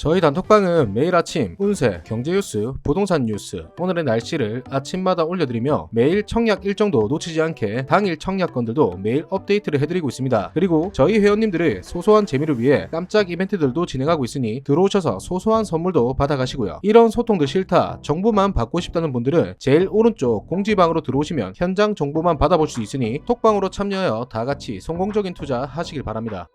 저희 단톡방은 매일 아침 운세, 경제 뉴스, 부동산 뉴스, 오늘의 날씨를 아침마다 올려드리며 매일 청약 일정도 놓치지 않게 당일 청약건들도 매일 업데이트를 해드리고 있습니다. 그리고 저희 회원님들의 소소한 재미를 위해 깜짝 이벤트들도 진행하고 있으니 들어오셔서 소소한 선물도 받아가시고요. 이런 소통도 싫다, 정보만 받고 싶다는 분들은 제일 오른쪽 공지방으로 들어오시면 현장 정보만 받아볼 수 있으니 톡방으로 참여하여 다같이 성공적인 투자 하시길 바랍니다.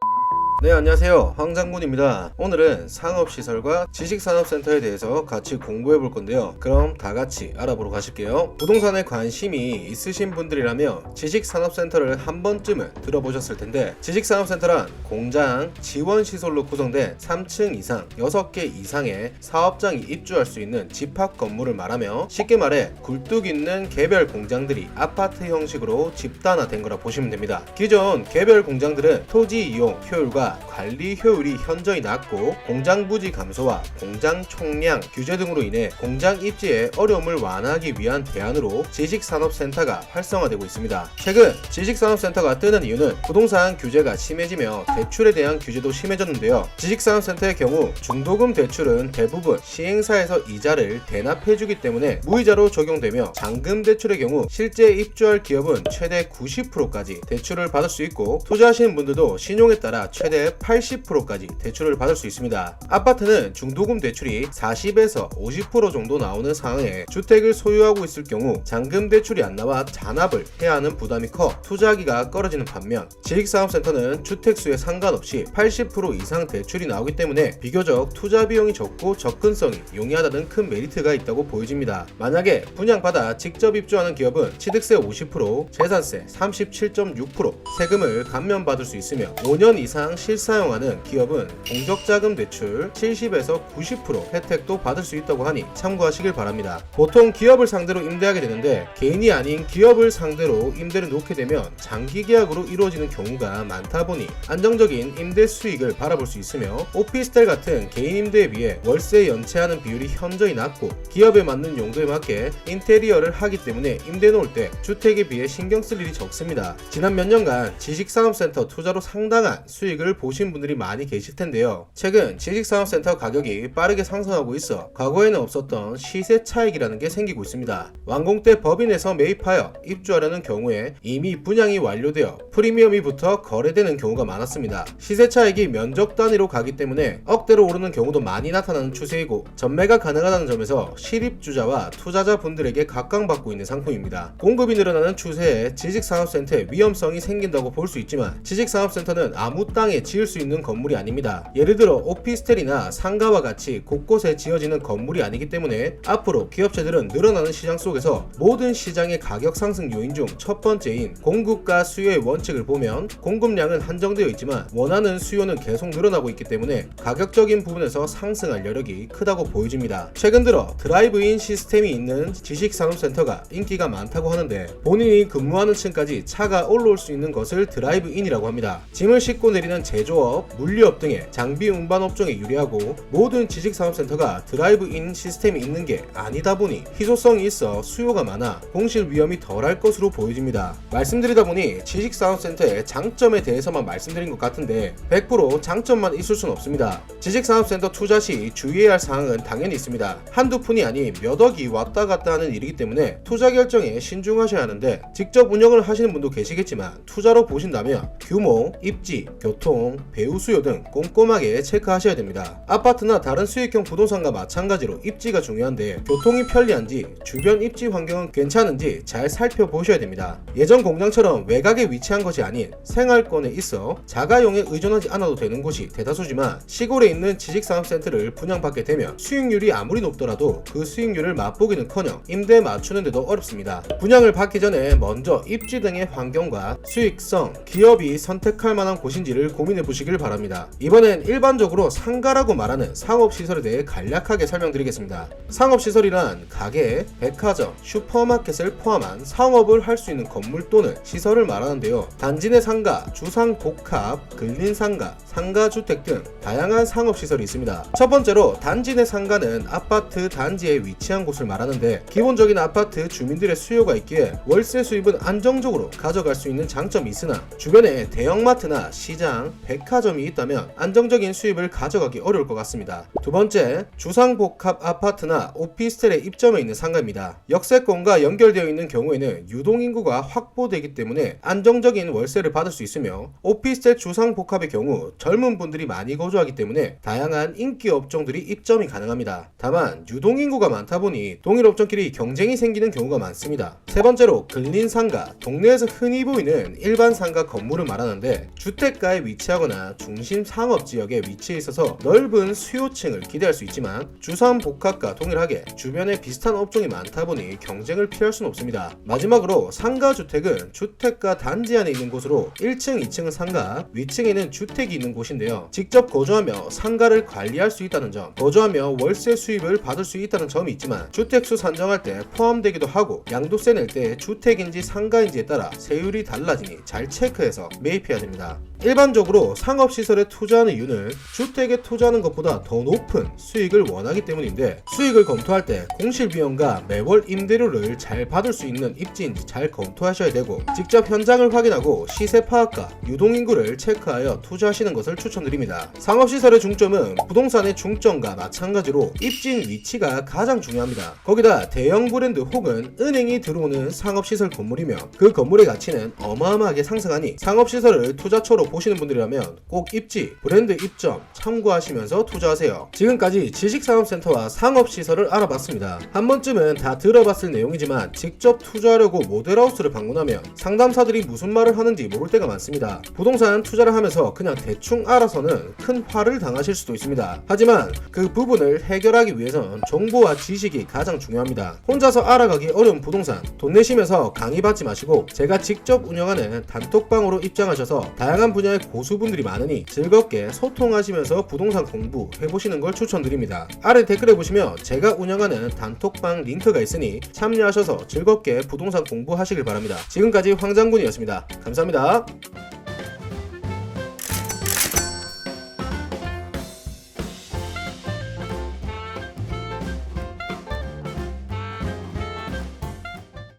네, 안녕하세요. 황장군입니다. 오늘은 상업시설과 지식산업센터에 대해서 같이 공부해 볼 건데요. 그럼 다 같이 알아보러 가실게요. 부동산에 관심이 있으신 분들이라면 지식산업센터를 한 번쯤은 들어보셨을 텐데, 지식산업센터란 공장, 지원시설로 구성된 3층 이상, 6개 이상의 사업장이 입주할 수 있는 집합 건물을 말하며, 쉽게 말해 굴뚝 있는 개별 공장들이 아파트 형식으로 집단화된 거라 보시면 됩니다. 기존 개별 공장들은 토지 이용 효율과 관리 효율이 현저히 낮고 공장 부지 감소와 공장 총량 규제 등으로 인해 공장 입지의 어려움을 완화하기 위한 대안으로 지식산업센터가 활성화되고 있습니다. 최근 지식산업센터가 뜨는 이유는 부동산 규제가 심해지며 대출에 대한 규제도 심해졌는데요. 지식산업센터의 경우 중도금 대출은 대부분 시행사에서 이자를 대납해주기 때문에 무이자로 적용되며, 잔금 대출의 경우 실제 입주할 기업은 최대 90%까지 대출을 받을 수 있고, 투자하시는 분들도 신용에 따라 최대 80%까지 대출을 받을 수 있습니다. 아파트는 중도금 대출이 40에서 50% 정도 나오는 상황에 주택을 소유하고 있을 경우 잔금 대출이 안 나와 잔압을 해야 하는 부담이 커 투자하기가 꺼려지는 반면, 지식산업센터는 주택수에 상관없이 80% 이상 대출이 나오기 때문에 비교적 투자 비용이 적고 접근성이 용이하다는 큰 메리트가 있다고 보여집니다. 만약에 분양받아 직접 입주하는 기업은 취득세 50%, 재산세 37.6%, 세금을 감면받을 수 있으며, 5년 이상 실사용하는 기업은 공적자금 대출 70에서 90% 혜택도 받을 수 있다고 하니 참고하시길 바랍니다. 보통 기업을 상대로 임대하게 되는데, 개인이 아닌 기업을 상대로 임대를 놓게 되면 장기 계약으로 이루어지는 경우가 많다 보니 안정적인 임대 수익을 바라볼 수 있으며, 오피스텔 같은 개인 임대에 비해 월세 연체하는 비율이 현저히 낮고 기업에 맞는 용도에 맞게 인테리어를 하기 때문에 임대 놓을 때 주택에 비해 신경 쓸 일이 적습니다. 지난 몇 년간 지식산업센터 투자로 상당한 수익을 보신 분들이 많이 계실 텐데요. 최근 지식산업센터 가격이 빠르게 상승하고 있어 과거에는 없었던 시세 차익이라는 게 생기고 있습니다. 완공 때 법인에서 매입하여 입주하려는 경우에 이미 분양이 완료되어 프리미엄이 붙어 거래되는 경우가 많았습니다. 시세 차익이 면적 단위로 가기 때문에 억대로 오르는 경우도 많이 나타나는 추세이고, 전매가 가능하다는 점에서 실입주자와 투자자 분들에게 각광받고 있는 상품입니다. 공급이 늘어나는 추세에 지식산업센터의 위험성이 생긴다고 볼 수 있지만, 지식산업센터는 아무 땅에 지을 수 있는 건물이 아닙니다. 예를 들어 오피스텔이나 상가와 같이 곳곳에 지어지는 건물이 아니기 때문에 앞으로 기업체들은 늘어나는 시장 속에서 모든 시장의 가격 상승 요인 중 첫 번째인 공급과 수요의 원칙을 보면, 공급량은 한정되어 있지만 원하는 수요는 계속 늘어나고 있기 때문에 가격적인 부분에서 상승할 여력이 크다고 보여집니다. 최근 들어 드라이브인 시스템이 있는 지식산업센터가 인기가 많다고 하는데, 본인이 근무하는 층까지 차가 올라올 수 있는 것을 드라이브인이라고 합니다. 짐을 싣고 내리는 제조업, 물류업 등의 장비 운반 업종에 유리하고, 모든 지식산업센터가 드라이브인 시스템이 있는 게 아니다 보니 희소성이 있어 수요가 많아 공실 위험이 덜할 것으로 보여집니다. 말씀드리다 보니 지식산업센터의 장점에 대해서만 말씀드린 것 같은데 100% 장점만 있을 순 없습니다. 지식산업센터 투자 시 주의해야 할 사항은 당연히 있습니다. 한두 푼이 아닌 몇 억이 왔다 갔다 하는 일이기 때문에 투자 결정에 신중하셔야 하는데, 직접 운영을 하시는 분도 계시겠지만 투자로 보신다면 규모, 입지, 교통, 배우 수요 등 꼼꼼하게 체크하셔야 됩니다. 아파트나 다른 수익형 부동산과 마찬가지로 입지가 중요한데, 교통이 편리한지, 주변 입지 환경은 괜찮은지 잘 살펴보셔야 됩니다. 예전 공장처럼 외곽에 위치한 것이 아닌 생활권에 있어 자가용에 의존하지 않아도 되는 곳이 대다수지만, 시골에 있는 지식산업센터를 분양받게 되면 수익률이 아무리 높더라도 그 수익률을 맛보기는커녕 임대 맞추는데도 어렵습니다. 분양을 받기 전에 먼저 입지 등의 환경과 수익성, 기업이 선택할 만한 곳인지를 고민해 보시길 바랍니다. 이번엔 일반적으로 상가라고 말하는 상업시설에 대해 간략하게 설명드리겠습니다. 상업시설이란 가게, 백화점, 슈퍼마켓을 포함한 상업을 할 수 있는 건물 또는 시설을 말하는데요. 단지 내 상가, 주상 복합, 근린상가, 상가주택 등 다양한 상업시설이 있습니다. 첫 번째로 단지 내 상가는 아파트 단지에 위치한 곳을 말하는데, 기본적인 아파트 주민들의 수요가 있기에 월세 수입은 안정적으로 가져갈 수 있는 장점이 있으나, 주변에 대형마트나 시장, 백화점이 있다면 안정적인 수입을 가져가기 어려울 것 같습니다. 두 번째, 주상복합 아파트나 오피스텔에 입점해 있는 상가입니다. 역세권과 연결되어 있는 경우에는 유동인구가 확보되기 때문에 안정적인 월세를 받을 수 있으며, 오피스텔 주상복합의 경우 젊은 분들이 많이 거주하기 때문에 다양한 인기 업종들이 입점이 가능합니다. 다만 유동인구가 많다 보니 동일 업종끼리 경쟁이 생기는 경우가 많습니다. 세 번째로 근린 상가, 동네에서 흔히 보이는 일반 상가 건물을 말하는데, 주택가에 위치하거나 중심 상업지역에 위치해 있어서 넓은 수요층을 기대할 수 있지만 주상복합과 동일하게 주변에 비슷한 업종이 많다 보니 경쟁을 피할 수는 없습니다. 마지막으로 상가주택은 주택가 단지 안에 있는 곳으로 1층, 2층은 상가, 위층에는 주택이 있는 곳인데요. 직접 거주하며 상가를 관리할 수 있다는 점, 거주하며 월세 수입을 받을 수 있다는 점이 있지만 주택수 산정할 때 포함되기도 하고, 양도세 낼 때 주택인지 상가인지에 따라 세율이 달라지니 잘 체크해서 매입해야 됩니다. 일반적으로 상업시설에 투자하는 이유는 주택에 투자하는 것보다 더 높은 수익을 원하기 때문인데, 수익을 검토할 때 공실비용과 매월 임대료를 잘 받을 수 있는 입지인지 잘 검토하셔야 되고, 직접 현장을 확인하고 시세 파악과 유동인구를 체크하여 투자하시는 것을 추천드립니다. 상업시설의 중점은 부동산의 중점과 마찬가지로 입지인 위치가 가장 중요합니다. 거기다 대형 브랜드 혹은 은행이 들어오는 상업시설 건물이며 그 건물의 가치는 어마어마하게 상승하니 상업시설을 투자처로 보시는 분들이라면 꼭 입지, 브랜드 입점 참고하시면서 투자하세요. 지금까지 지식산업센터와 상업시설을 알아봤습니다. 한 번쯤은 다 들어봤을 내용이지만 직접 투자하려고 모델하우스를 방문하면 상담사들이 무슨 말을 하는지 모를 때가 많습니다. 부동산 투자를 하면서 그냥 대충 알아서는 큰 화를 당하실 수도 있습니다. 하지만 그 부분을 해결하기 위해선 정보와 지식이 가장 중요합니다. 혼자서 알아가기 어려운 부동산, 돈 내시면서 강의 받지 마시고 제가 직접 운영하는 단톡방으로 입장하셔서 다양한 분야의 고수분들이 많으니 즐겁게 소통하시면서 부동산 공부 해보시는 걸 추천드립니다. 아래 댓글에 보시면 제가 운영하는 단톡방 링크가 있으니 참여하셔서 즐겁게 부동산 공부하시길 바랍니다. 지금까지 황장군이었습니다. 감사합니다.